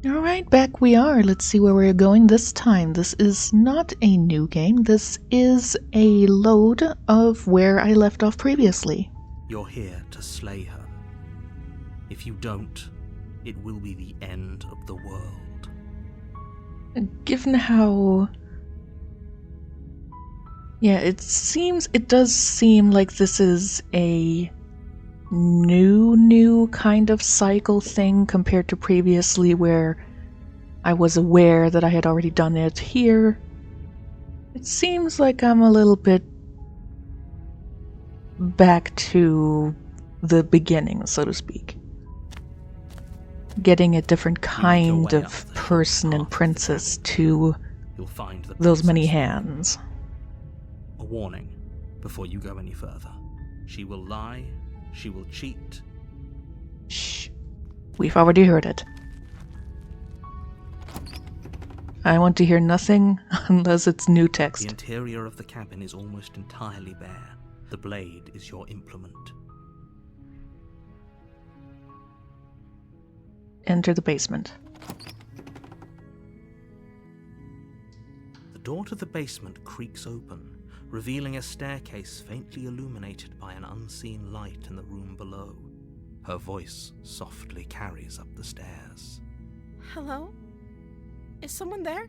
Alright, back we are. Let's see where we're going this time. This is not a new game. This is a load of where I left off previously. You're here to slay her. If you don't, it will be the end of the world. Given how... Yeah, it does seem like this is a new kind of cycle thing compared to previously where I was aware that I had already done it. Here, it seems like I'm a little bit back to the beginning, so to speak. Getting a different kind of person and princess to those many hands. A warning before you go any further. She will lie, she will cheat. Shh. We've already heard it. I want to hear nothing unless it's new text. The interior of the cabin is almost entirely bare. The blade is your implement. Enter the basement. The door to the basement creaks open, revealing a staircase faintly illuminated by an unseen light in the room below. Her voice softly carries up the stairs. Hello? Is someone there?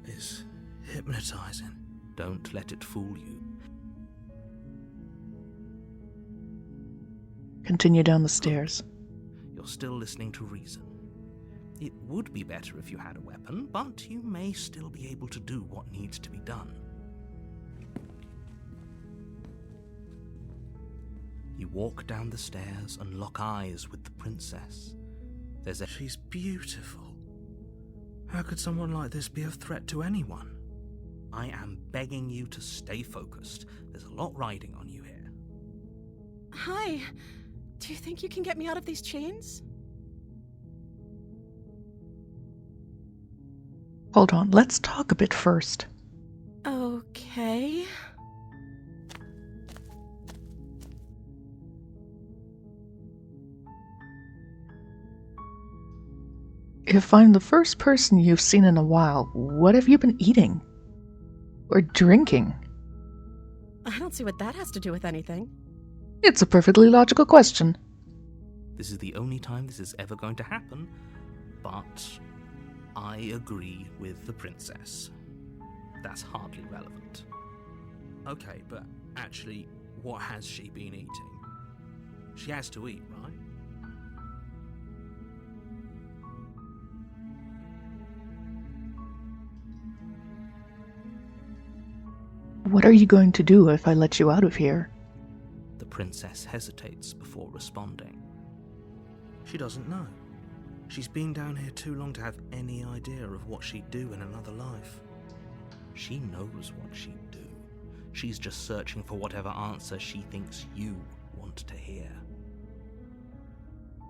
It's hypnotizing. Don't let it fool you. Continue down the stairs. You're still listening to reason. It would be better if you had a weapon, but you may still be able to do what needs to be done. You walk down the stairs and lock eyes with the princess. She's beautiful. How could someone like this be a threat to anyone? I am begging you to stay focused. There's a lot riding on you here. Hi. Do you think you can get me out of these chains? Hold on, let's talk a bit first. Okay. If I'm the first person you've seen in a while, what have you been eating? Or drinking? I don't see what that has to do with anything. It's a perfectly logical question. This is the only time this is ever going to happen, but I agree with the princess. That's hardly relevant. Okay, but actually, what has she been eating? She has to eat, right? What are you going to do if I let you out of here? The princess hesitates before responding. She doesn't know. She's been down here too long to have any idea of what she'd do in another life. She knows what she'd do. She's just searching for whatever answer she thinks you want to hear.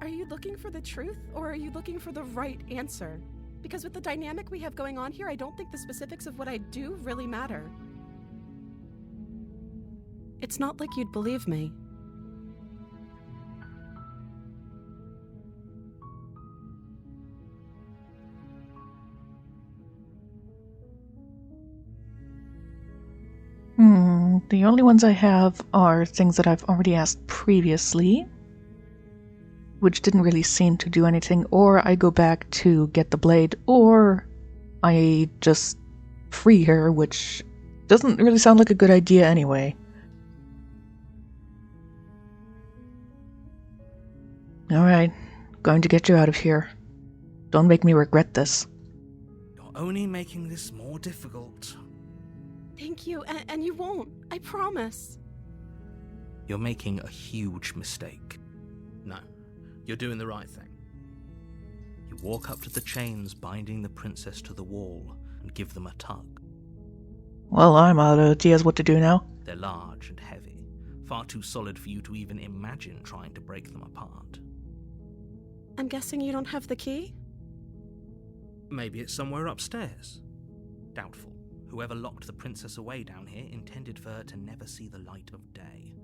Are you looking for the truth, or are you looking for the right answer? Because with the dynamic we have going on here, I don't think the specifics of what I do really matter. It's not like you'd believe me. The only ones I have are things that I've already asked previously, which didn't really seem to do anything, or I go back to get the blade, or I just free her, which doesn't really sound like a good idea anyway. Alright, going to get you out of here. Don't make me regret this. You're only making this more difficult. Thank you, and you won't. I promise. You're making a huge mistake. No, you're doing the right thing. You walk up to the chains binding the princess to the wall and give them a tug. Well, I'm out of ideas what to do now. They're large and heavy, far too solid for you to even imagine trying to break them apart. I'm guessing you don't have the key? Maybe it's somewhere upstairs. Doubtful. Whoever locked the princess away down here intended for her to never see the light of day.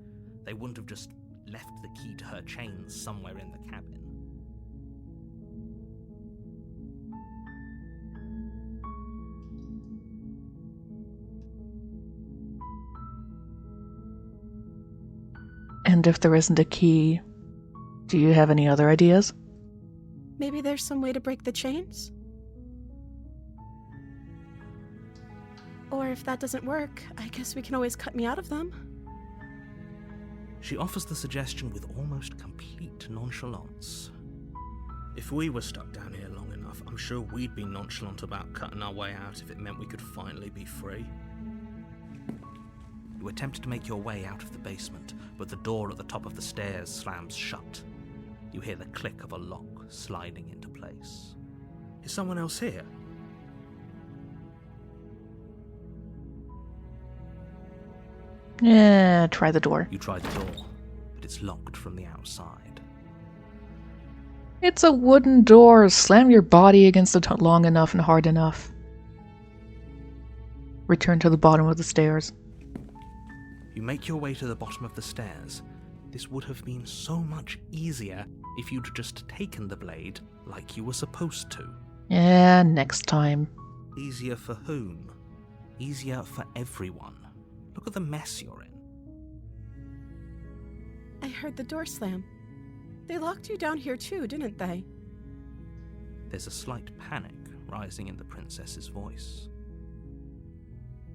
They wouldn't have just left the key to her chains somewhere in the cabin. And if there isn't a key, do you have any other ideas? Maybe there's some way to break the chains? Or if that doesn't work, I guess we can always cut me out of them. She offers the suggestion with almost complete nonchalance. If we were stuck down here long enough, I'm sure we'd be nonchalant about cutting our way out if it meant we could finally be free. You attempt to make your way out of the basement, but the door at the top of the stairs slams shut. You hear the click of a lock sliding into place. Is someone else here? Yeah, try the door. You try the door, but it's locked from the outside. It's a wooden door. Slam your body against it long enough and hard enough. Return to the bottom of the stairs. You make your way to the bottom of the stairs. This would have been so much easier if you'd just taken the blade like you were supposed to. Yeah, next time. Easier for whom? Easier for everyone. Look at the mess you're in. I heard the door slam. They locked you down here too, didn't they? There's a slight panic rising in the princess's voice.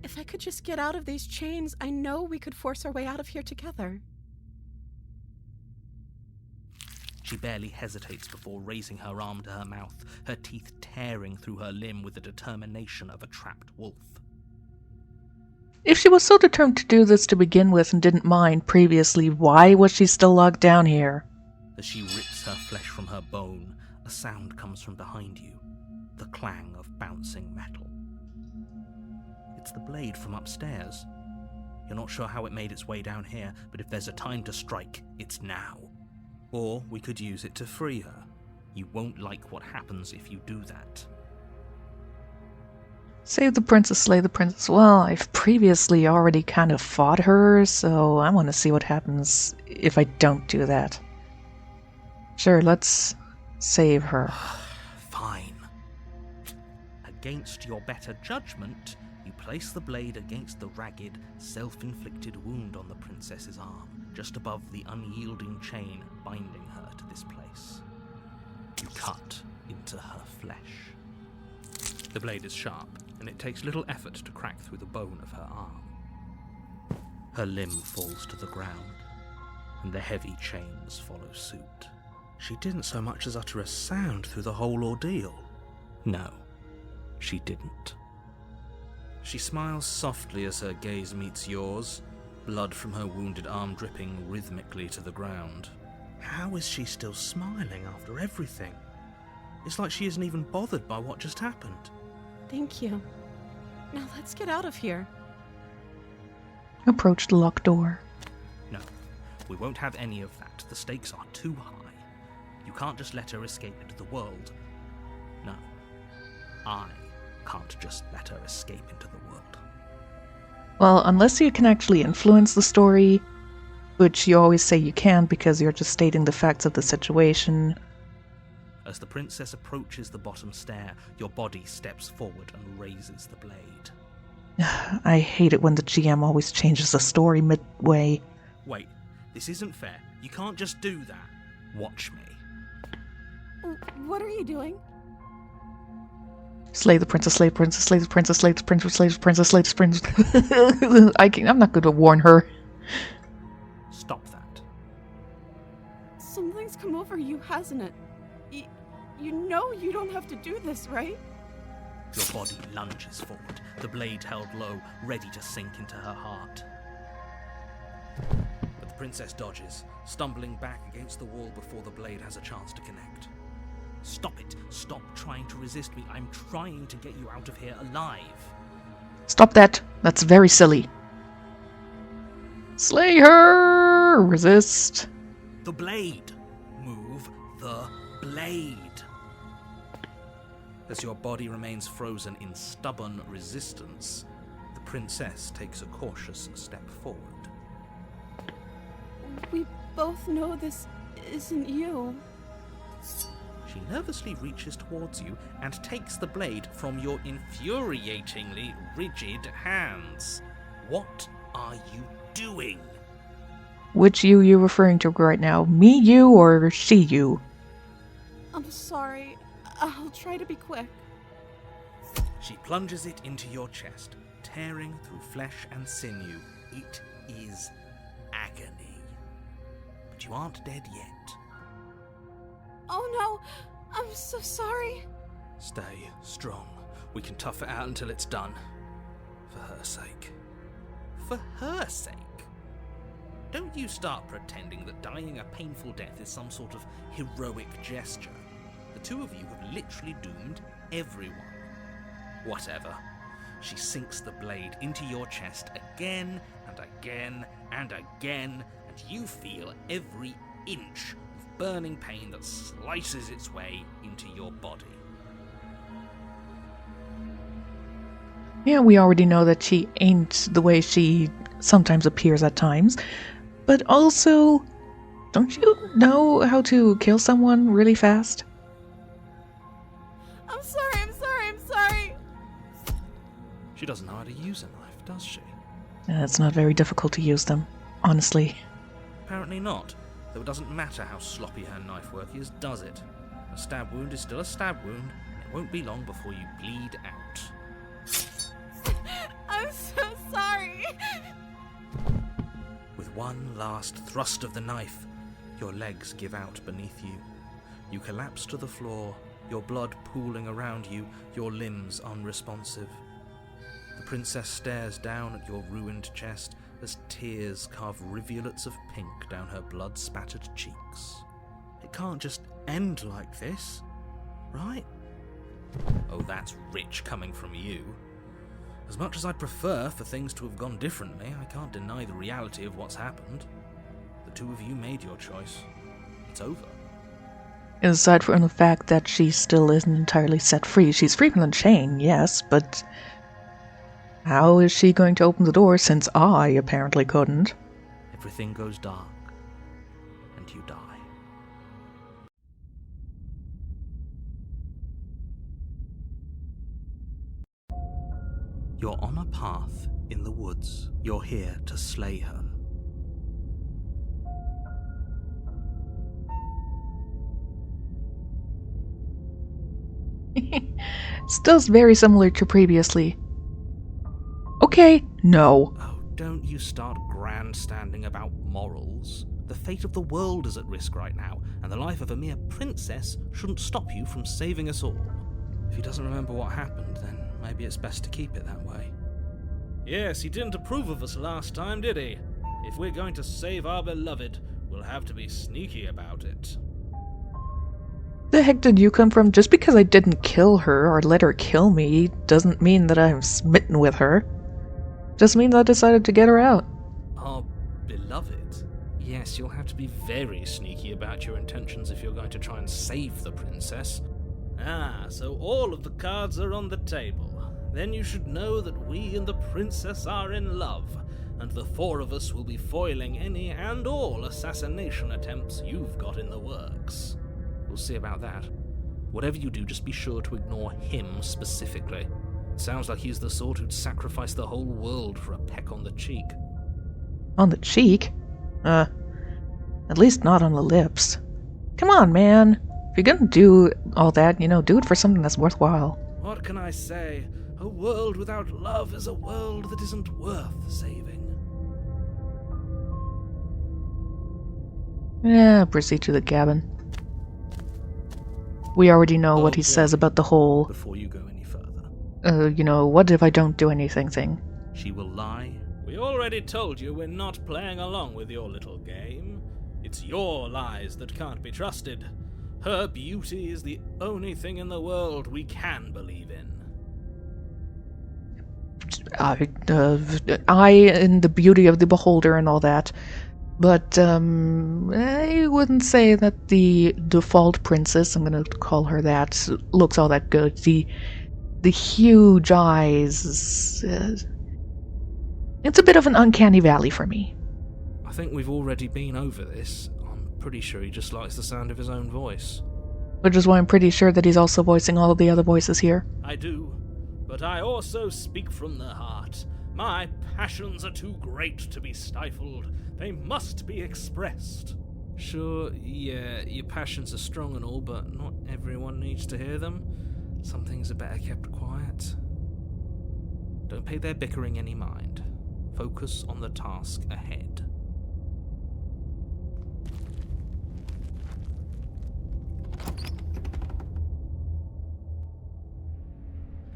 If I could just get out of these chains, I know we could force our way out of here together. She barely hesitates before raising her arm to her mouth, her teeth tearing through her limb with the determination of a trapped wolf. If she was so determined to do this to begin with and didn't mind previously, why was she still locked down here? As she rips her flesh from her bone, a sound comes from behind you, the clang of bouncing metal. It's the blade from upstairs. You're not sure how it made its way down here, but if there's a time to strike, it's now. Or we could use it to free her. You won't like what happens if you do that. Save the princess, slay the princess. Well, I've previously already kind of fought her, so I want to see what happens if I don't do that. Sure, let's save her. Fine. Against your better judgment, you place the blade against the ragged, self-inflicted wound on the princess's arm, just above the unyielding chain binding her to this place. You cut into her flesh. The blade is sharp, and it takes little effort to crack through the bone of her arm. Her limb falls to the ground, and the heavy chains follow suit. She didn't so much as utter a sound through the whole ordeal. No, she didn't. She smiles softly as her gaze meets yours, blood from her wounded arm dripping rhythmically to the ground. How is she still smiling after everything? It's like she isn't even bothered by what just happened. Thank you. Now let's get out of here. Approach the locked door. No, we won't have any of that. The stakes are too high. You can't just let her escape into the world. No, I can't just let her escape into the world. Well, unless you can actually influence the story, which you always say you can because you're just stating the facts of the situation. As the princess approaches the bottom stair, your body steps forward and raises the blade. I hate it when the GM always changes the story midway. Wait, this isn't fair. You can't just do that. Watch me. What are you doing? Slay the princess, slay the princess, slay the princess, slay the princess, slay the princess, slay the princess. I'm not going to warn her. Stop that. Something's come over you, hasn't it? You know you don't have to do this, right? Your body lunges forward, the blade held low, ready to sink into her heart. But the princess dodges, stumbling back against the wall before the blade has a chance to connect. Stop it. Stop trying to resist me. I'm trying to get you out of here alive. Stop that. That's very silly. Slay her! Resist. The blade. Move the blade. As your body remains frozen in stubborn resistance, the princess takes a cautious step forward. We both know this isn't you. She nervously reaches towards you and takes the blade from your infuriatingly rigid hands. What are you doing? Which you referring to right now? Me, you, or she, you? I'm sorry. I'll try to be quick. She plunges it into your chest, tearing through flesh and sinew. It is agony. But you aren't dead yet. Oh no, I'm so sorry. Stay strong. We can tough it out until it's done. For her sake. For her sake? Don't you start pretending that dying a painful death is some sort of heroic gesture. The two of you have literally doomed everyone. Whatever. She sinks the blade into your chest again and again and again, and you feel every inch of burning pain that slices its way into your body. Yeah, we already know that she ain't the way she sometimes appears at times. But also, don't you know how to kill someone really fast? I'm sorry. She doesn't know how to use a knife, does she? It's not very difficult to use them, honestly. Apparently not, though it doesn't matter how sloppy her knife work is, does it? A stab wound is still a stab wound, and it won't be long before you bleed out. I'm so sorry. With one last thrust of the knife, your legs give out beneath you. You collapse to the floor, your blood pooling around you, your limbs unresponsive. The princess stares down at your ruined chest as tears carve rivulets of pink down her blood-spattered cheeks. It can't just end like this, right? Oh, that's rich coming from you. As much as I'd prefer for things to have gone differently, I can't deny the reality of what's happened. The two of you made your choice. It's over. Aside from the fact that she still isn't entirely set free. She's free from the chain, yes, but how is she going to open the door since I apparently couldn't? Everything goes dark, and you die. You're on a path in the woods. You're here to slay her. Still very similar to previously. Okay, no. Oh, don't you start grandstanding about morals. The fate of the world is at risk right now, and the life of a mere princess shouldn't stop you from saving us all. If he doesn't remember what happened, then maybe it's best to keep it that way. Yes, he didn't approve of us last time, did he? If we're going to save our beloved, we'll have to be sneaky about it. The heck did you come from? Just because I didn't kill her or let her kill me doesn't mean that I'm smitten with her. Just means I decided to get her out. Our beloved? Yes, you'll have to be very sneaky about your intentions if you're going to try and save the princess. Ah, so all of the cards are on the table. Then you should know that we and the princess are in love, and the four of us will be foiling any and all assassination attempts you've got in the works. We'll see about that. Whatever you do, just be sure to ignore him specifically. It sounds like he's the sort who'd sacrifice the whole world for a peck on the cheek. On the cheek? At least not on the lips. Come on, man. If you're gonna do all that, do it for something that's worthwhile. What can I say? A world without love is a world that isn't worth saving. Yeah, proceed to the cabin. We already know what he says about the whole, before you go any further. What if I don't do anything thing. She will lie. We already told you we're not playing along with your little game. It's your lies that can't be trusted. Her beauty is the only thing in the world we can believe in. I and the beauty of the beholder and all that. But, I wouldn't say that the default princess, I'm gonna call her that, looks all that good. The huge eyes, it's a bit of an uncanny valley for me. I think we've already been over this. I'm pretty sure he just likes the sound of his own voice. Which is why I'm pretty sure that he's also voicing all of the other voices here. I do, but I also speak from the heart. My passions are too great to be stifled. They must be expressed. Sure, yeah, your passions are strong and all, but not everyone needs to hear them. Some things are better kept quiet. Don't pay their bickering any mind. Focus on the task ahead.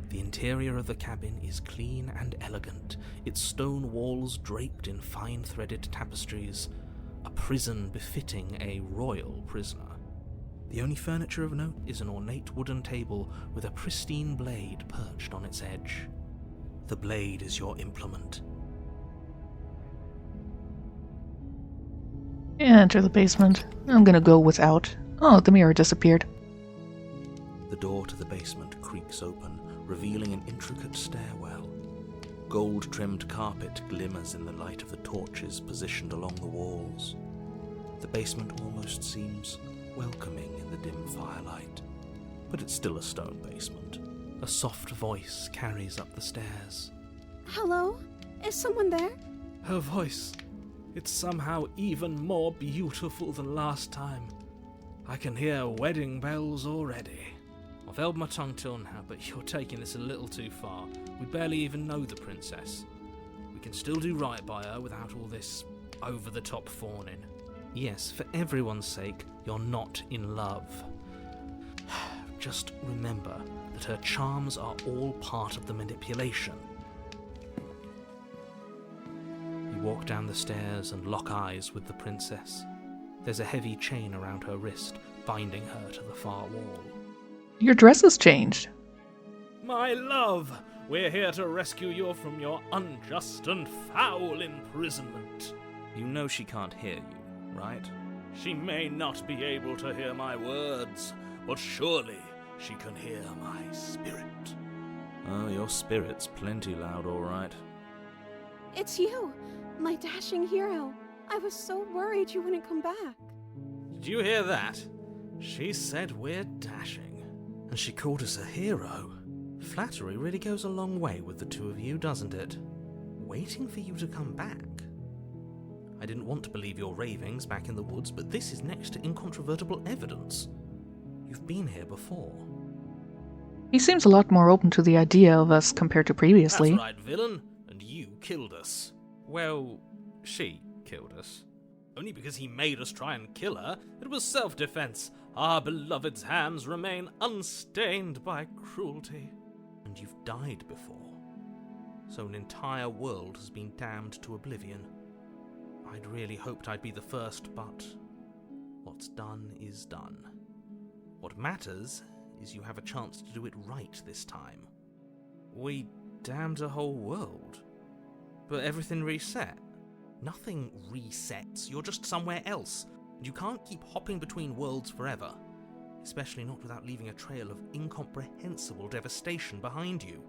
The interior of the cabin is clean and elegant, its stone walls draped in fine-threaded tapestries, a prison befitting a royal prisoner. The only furniture of note is an ornate wooden table with a pristine blade perched on its edge. The blade is your implement. Enter the basement. I'm gonna go without. Oh, the mirror disappeared. The door to the basement creaks open, revealing an intricate stairwell. Gold-trimmed carpet glimmers in the light of the torches positioned along the walls. The basement almost seems welcoming in the dim firelight, but it's still a stone basement. A soft voice carries up the stairs. Hello? Is someone there? Her voice, it's somehow even more beautiful than last time. I can hear wedding bells already. I've held my tongue till now, but you're taking this a little too far. We barely even know the princess. We can still do right by her without all this over-the-top fawning. Yes, for everyone's sake, you're not in love. Just remember that her charms are all part of the manipulation. You walk down the stairs and lock eyes with the princess. There's a heavy chain around her wrist, binding her to the far wall. Your dress has changed. My love, we're here to rescue you from your unjust and foul imprisonment. You know she can't hear you, right? She may not be able to hear my words, but surely she can hear my spirit. Oh, your spirit's plenty loud, all right. It's you, my dashing hero. I was so worried you wouldn't come back. Did you hear that? She said we're dashing. And she called us a hero. Flattery really goes a long way with the two of you, doesn't it? Waiting for you to come back. I didn't want to believe your ravings back in the woods, but this is next to incontrovertible evidence. You've been here before. He seems a lot more open to the idea of us compared to previously. That's right, villain. And you killed us. Well, she killed us. Only because he made us try and kill her. It was self-defense. Our beloved's hands remain unstained by cruelty. And you've died before. So an entire world has been damned to oblivion. I'd really hoped I'd be the first, but what's done is done. What matters is you have a chance to do it right this time. We damned a whole world. But everything reset. Nothing resets. You're just somewhere else. And you can't keep hopping between worlds forever, especially not without leaving a trail of incomprehensible devastation behind you.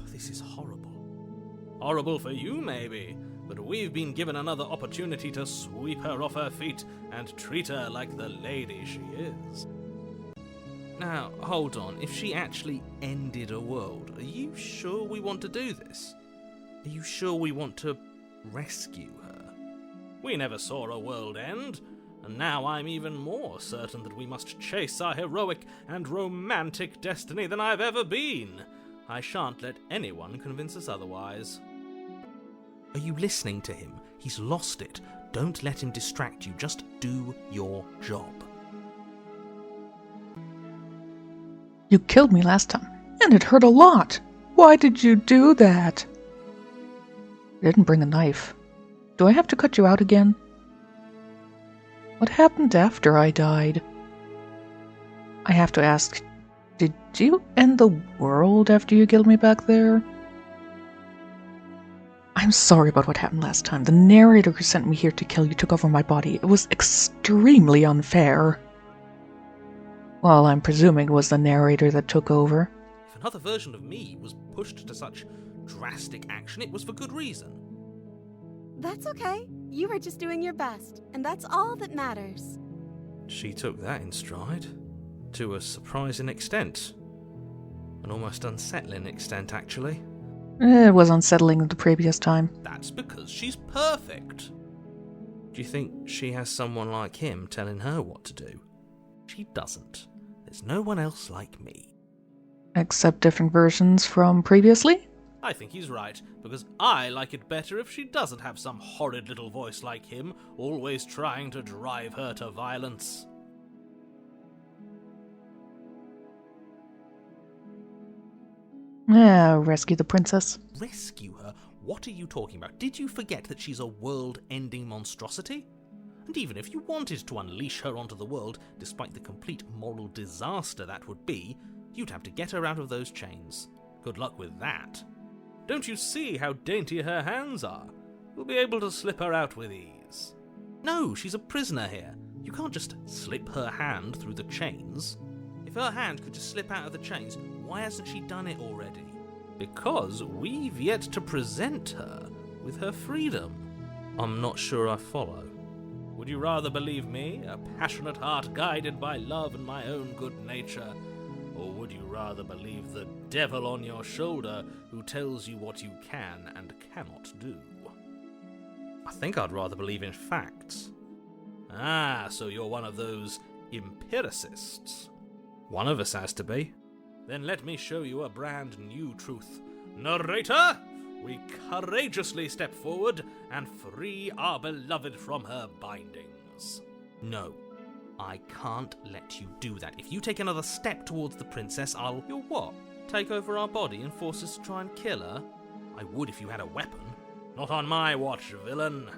This is horrible. Horrible for you, maybe, but we've been given another opportunity to sweep her off her feet and treat her like the lady she is. Now, hold on. If she actually ended a world, are you sure we want to do this? Are you sure we want to rescue her? We never saw a world end, and now I'm even more certain that we must chase our heroic and romantic destiny than I've ever been. I shan't let anyone convince us otherwise. Are you listening to him? He's lost it. Don't let him distract you. Just do your job. You killed me last time, and it hurt a lot. Why did you do that? I didn't bring a knife. Do I have to cut you out again? What happened after I died? I have to ask, did you end the world after you killed me back there? I'm sorry about what happened last time. The narrator who sent me here to kill you took over my body. It was extremely unfair. Well, I'm presuming it was the narrator that took over. If another version of me was pushed to such drastic action, it was for good reason. That's okay. You were just doing your best, and that's all that matters. She took that in stride. To a surprising extent. An almost unsettling extent, actually. It was unsettling the previous time. That's because she's perfect. Do you think she has someone like him telling her what to do? She doesn't. There's no one else like me. Except different versions from previously? I think he's right, because I like it better if she doesn't have some horrid little voice like him, always trying to drive her to violence. Rescue the princess. Rescue her? What are you talking about? Did you forget that she's a world-ending monstrosity? And even if you wanted to unleash her onto the world, despite the complete moral disaster that would be, you'd have to get her out of those chains. Good luck with that. Don't you see how dainty her hands are? You'll be able to slip her out with ease. No, she's a prisoner here. You can't just slip her hand through the chains. If her hand could just slip out of the chains, why hasn't she done it already? Because we've yet to present her with her freedom. I'm not sure I follow. Would you rather believe me, a passionate heart guided by love and my own good nature? Or would you rather believe the devil on your shoulder who tells you what you can and cannot do? I think I'd rather believe in facts. Ah, so you're one of those empiricists. One of us has to be. Then let me show you a brand new truth. Narrator, we courageously step forward and free our beloved from her bindings. No, I can't let you do that. If you take another step towards the princess, You'll what? Take over our body and force us to try and kill her? I would if you had a weapon. Not on my watch, villain.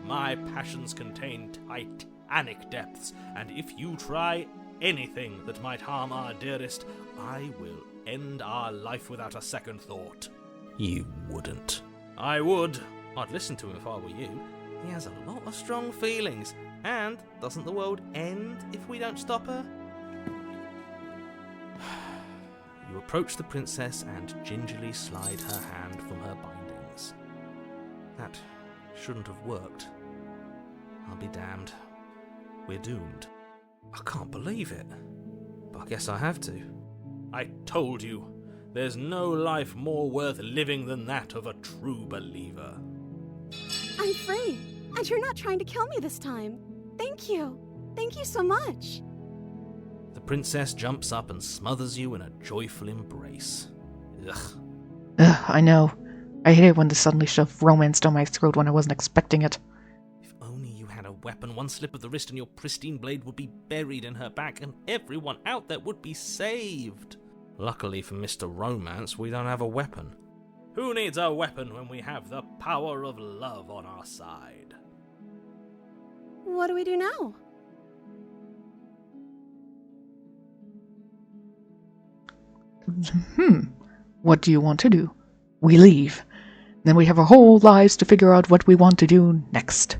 My passions contain titanic depths, and if you try anything that might harm our dearest, I will end our life without a second thought. You wouldn't. I would. I'd listen to him if I were you. He has a lot of strong feelings. And doesn't the world end if we don't stop her? You approach the princess and gingerly slide her hand from her bindings. That shouldn't have worked. I'll be damned. We're doomed. I can't believe it. But I guess I have to. I told you, there's no life more worth living than that of a true believer. I'm free, and you're not trying to kill me this time. Thank you. Thank you so much. The princess jumps up and smothers you in a joyful embrace. Ugh. I know. I hate it when they suddenly shove romance down my throat when I wasn't expecting it. If only you had a weapon, one slip of the wrist and your pristine blade would be buried in her back and everyone out there would be saved. Luckily for Mr. Romance, we don't have a weapon. Who needs a weapon when we have the power of love on our side? What do we do now? What do you want to do? We leave. Then we have our whole lives to figure out what we want to do next.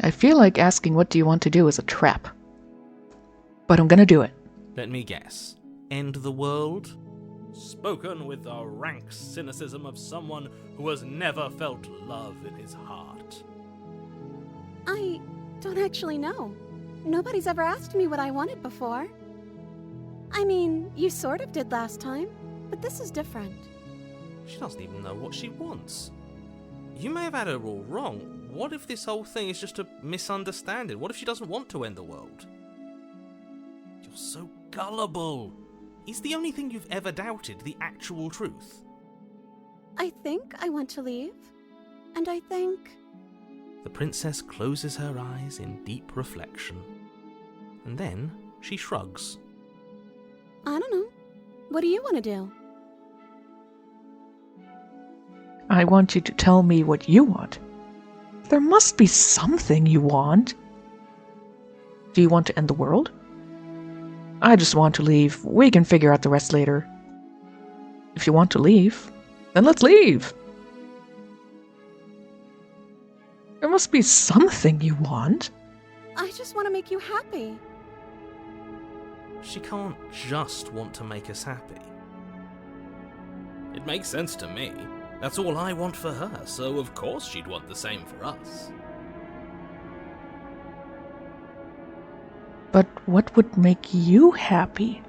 I feel like asking what do you want to do is a trap. But I'm gonna do it. Let me guess. End the world? Spoken with the rank cynicism of someone who has never felt love in his heart. I don't actually know. Nobody's ever asked me what I wanted before. I mean, you sort of did last time, but this is different. She doesn't even know what she wants. You may have had her all wrong. What if this whole thing is just a misunderstanding? What if she doesn't want to end the world? You're so gullible. Is the only thing you've ever doubted the actual truth? I think I want to leave, and I think... The princess closes her eyes in deep reflection. And then she shrugs. I don't know. What do you want to do? I want you to tell me what you want. There must be something you want. Do you want to end the world? I just want to leave. We can figure out the rest later. If you want to leave, then let's leave. There must be something you want. I just want to make you happy. She can't just want to make us happy. It makes sense to me. That's all I want for her, so of course she'd want the same for us. But what would make you happy?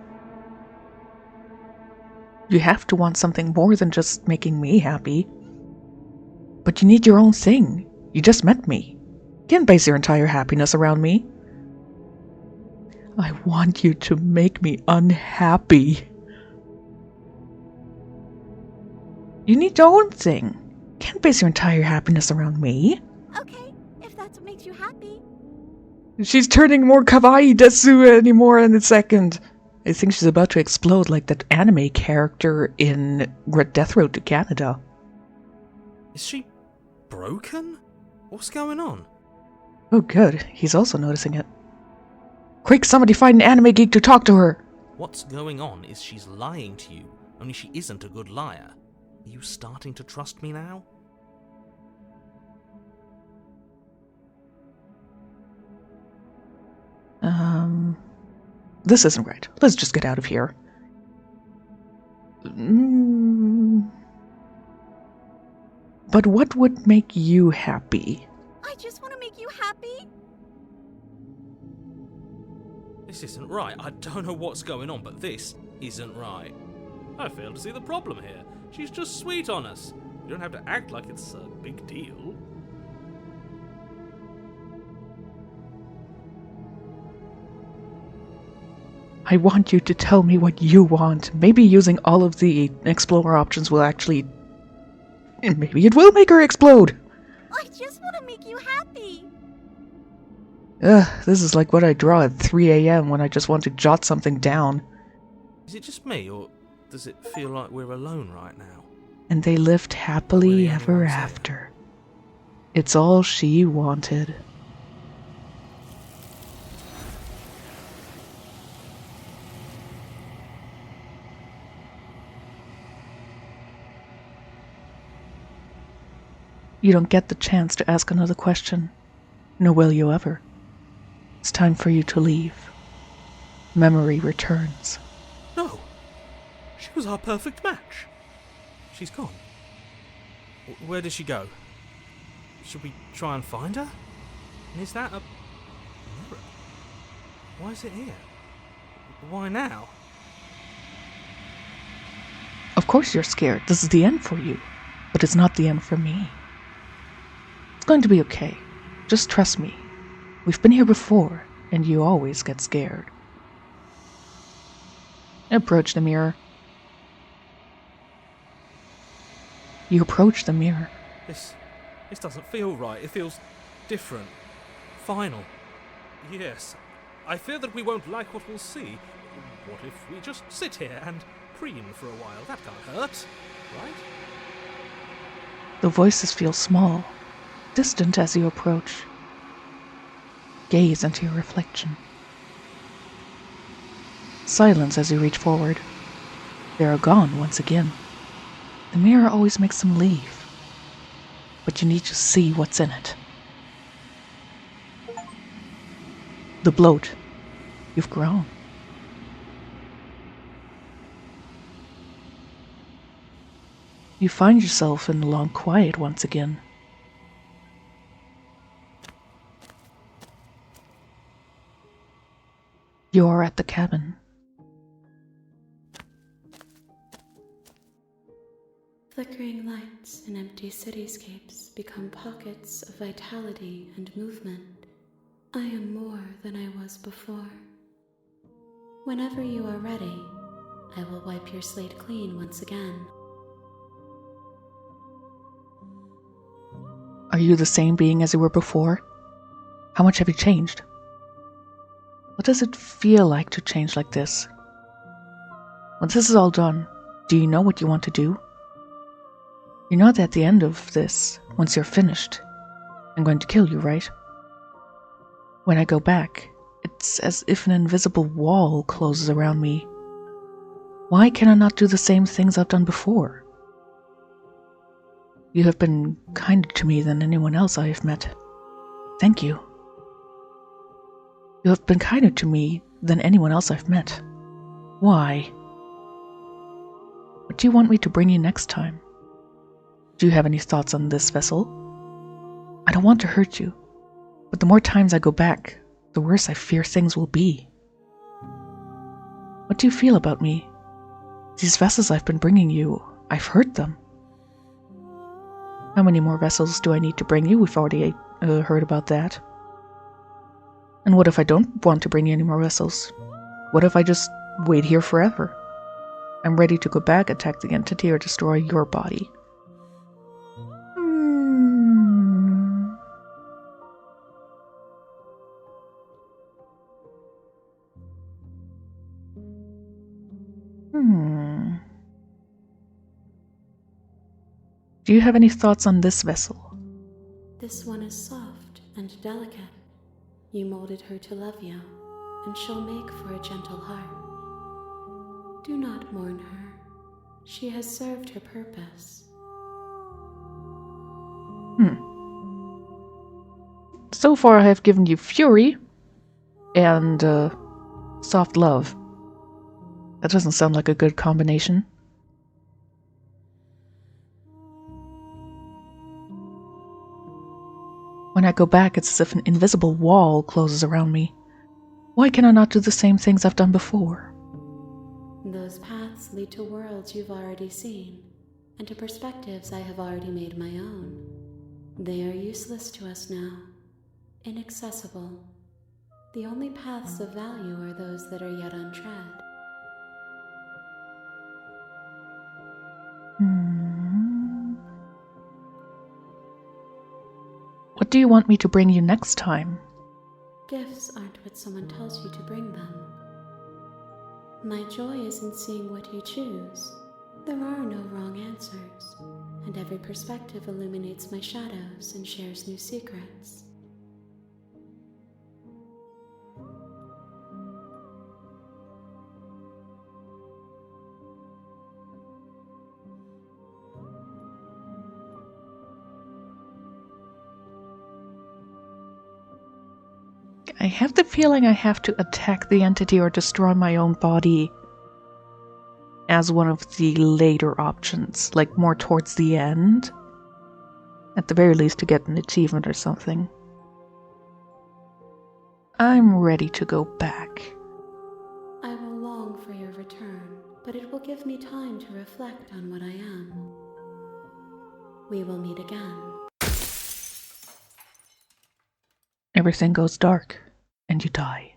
You have to want something more than just making me happy. But you need your own thing. You just met me. You can't base your entire happiness around me. I want you to make me unhappy. You need your own thing. You can't base your entire happiness around me. Okay, if that's what makes you happy. She's turning more kawaii desu anymore in a second. I think she's about to explode like that anime character in Death Road to Canada. Is she broken? What's going on? Oh good, he's also noticing it. Quick, somebody find an anime geek to talk to her! What's going on is she's lying to you, only she isn't a good liar. Are you starting to trust me now? This isn't right. Let's just get out of here. But what would make you happy? I just want to make you happy. This isn't right. I don't know what's going on, but this isn't right. I fail to see the problem here. She's just sweet on us. You don't have to act like it's a big deal. I want you to tell me what you want. Maybe using all of the Explorer options will actually... Maybe it will make her explode! I just want to make you happy. This is like what I draw at 3 a.m. when I just want to jot something down. Is it just me, or does it feel like we're alone right now? And they lived happily Well, ever anyone's after. It's all she wanted. You don't get the chance to ask another question, nor will you ever. It's time for you to leave. Memory returns. No! She was our perfect match. She's gone. Where did she go? Should we try and find her? And is that a mirror? Why is it here? Why now? Of course you're scared. This is the end for you. But it's not the end for me. It's going to be okay. Just trust me. We've been here before, and you always get scared. Approach the mirror. You approach the mirror. This doesn't feel right. It feels different. Final. Yes. I fear that we won't like what we'll see. What if we just sit here and preen for a while? That can't hurt, right? The voices feel small, distant as you approach. Gaze into your reflection. Silence as you reach forward. They are gone once again. The mirror always makes them leave, but you need to see what's in it. The bloat. You've grown. You find yourself in the long quiet once again. You're at the cabin. Flickering lights in empty cityscapes become pockets of vitality and movement. I am more than I was before. Whenever you are ready, I will wipe your slate clean once again. Are you the same being as you were before? How much have you changed? What does it feel like to change like this? When this is all done, do you know what you want to do? You know that at the end of this, once you're finished, I'm going to kill you, right? When I go back, it's as if an invisible wall closes around me. Why can I not do the same things I've done before? You have been kinder to me than anyone else I have met. Thank you. You have been kinder to me than anyone else I've met. Why? What do you want me to bring you next time? Do you have any thoughts on this vessel? I don't want to hurt you, but the more times I go back, the the worse I fear things will be. What do you feel about me? These vessels I've been bringing you, I've heard them. How many more vessels do I need to bring you? We've already heard about that. And what if I don't want to bring you any more vessels? What if I just wait here forever? I'm ready to go back, attack the entity, or destroy your body. Do you have any thoughts on this vessel? This one is soft and delicate. You molded her to love you, and she'll make for a gentle heart. Do not mourn her. She has served her purpose. So far I have given you fury and soft love. That doesn't sound like a good combination. When I go back, it's as if an invisible wall closes around me. Why can I not do the same things I've done before? Those paths lead to worlds you've already seen, and to perspectives I have already made my own. They are useless to us now, inaccessible. The only paths of value are those that are yet untread. What do you want me to bring you next time? Gifts aren't what someone tells you to bring them. My joy is in seeing what you choose. There are no wrong answers, and every perspective illuminates my shadows and shares new secrets. I have the feeling I have to attack the entity or destroy my own body as one of the later options, like more towards the end. At the very least to get an achievement or something. I'm ready to go back. I will long for your return, but it will give me time to reflect on what I am. We will meet again. Everything goes dark, and you die.